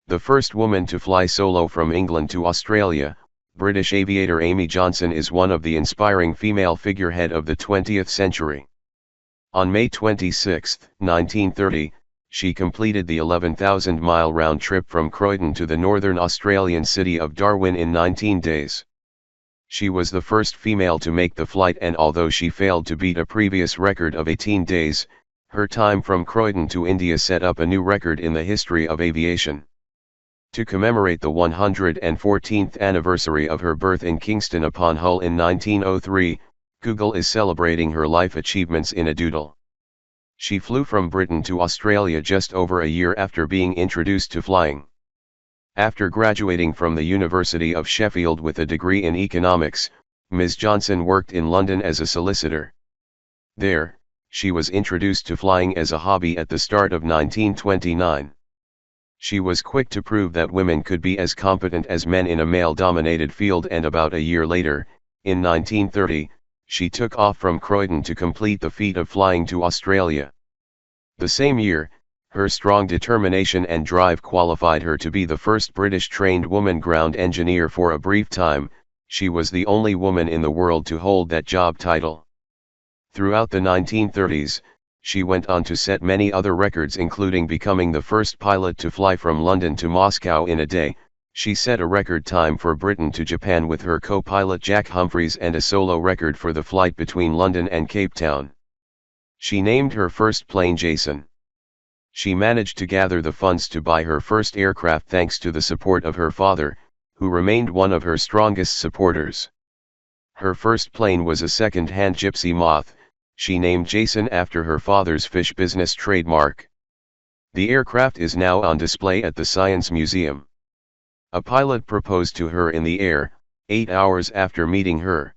The first woman to fly solo from England to Australia, British aviator Amy Johnson is one of the inspiring female figurehead of the 20th century. On May 26, 1930, she completed the 11,000-mile round trip from Croydon to the northern Australian city of Darwin in 19 days. She was the first female to make the flight, and although she failed to beat a previous record of 18 days, her time from Croydon to India set up a new record in the history of aviation. To commemorate the 114th anniversary of her birth in Kingston upon Hull in 1903, Google is celebrating her life achievements in a doodle. She flew from Britain to Australia just over a year after being introduced to flying. After graduating from the University of Sheffield with a degree in economics, Ms. Johnson worked in London as a solicitor. There, she was introduced to flying as a hobby at the start of 1929. She was quick to prove that women could be as competent as men in a male-dominated field, and about a year later, in 1930, she took off from Croydon to complete the feat of flying to Australia. The same year, her strong determination and drive qualified her to be the first British-trained woman ground engineer. For a brief time, she was the only woman in the world to hold that job title. Throughout the 1930s, she went on to set many other records, including becoming the first pilot to fly from London to Moscow in a day. She set a record time for Britain to Japan with her co-pilot Jack Humphreys, and a solo record for the flight between London and Cape Town. She named her first plane Jason. She managed to gather the funds to buy her first aircraft thanks to the support of her father, who remained one of her strongest supporters. Her first plane was a second-hand Gypsy Moth, she named Jason after her father's fish business trademark. The aircraft is now on display at the Science Museum. A pilot proposed to her in the air, 8 hours after meeting her.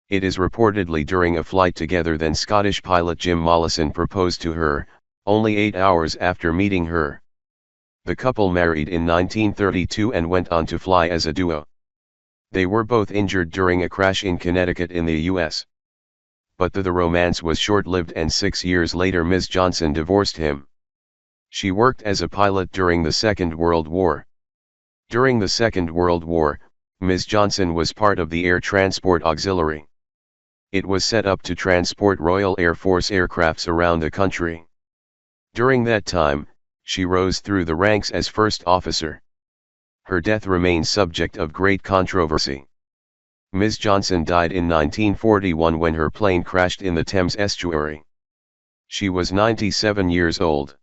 It is reportedly during a flight together then Scottish pilot Jim Mollison proposed to her, only 8 hours after meeting her. The couple married in 1932 and went on to fly as a duo. They were both injured during a crash in Connecticut in the U.S. But the romance was short-lived, and 6 years later Ms. Johnson divorced him. She worked as a pilot during the Second World War. During the Second World War, Ms. Johnson was part of the Air Transport Auxiliary. It was set up to transport Royal Air Force aircrafts around the country. During that time, she rose through the ranks as first officer. Her death remains subject of great controversy. Ms. Johnson died in 1941 when her plane crashed in the Thames estuary. She was 97 years old.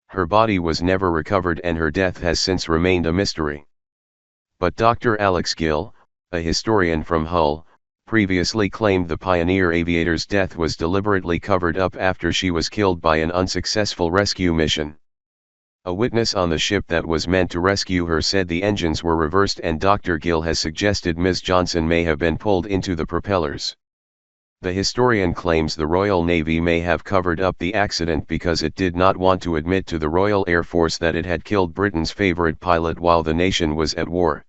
Her body was never recovered, and her death has since remained a mystery. But Dr. Alex Gill, a historian from Hull, previously claimed the pioneer aviator's death was deliberately covered up after she was killed by an unsuccessful rescue mission. A witness on the ship that was meant to rescue her said the engines were reversed, and Dr. Gill has suggested Ms. Johnson may have been pulled into the propellers. The historian claims the Royal Navy may have covered up the accident because it did not want to admit to the Royal Air Force that it had killed Britain's favorite pilot while the nation was at war.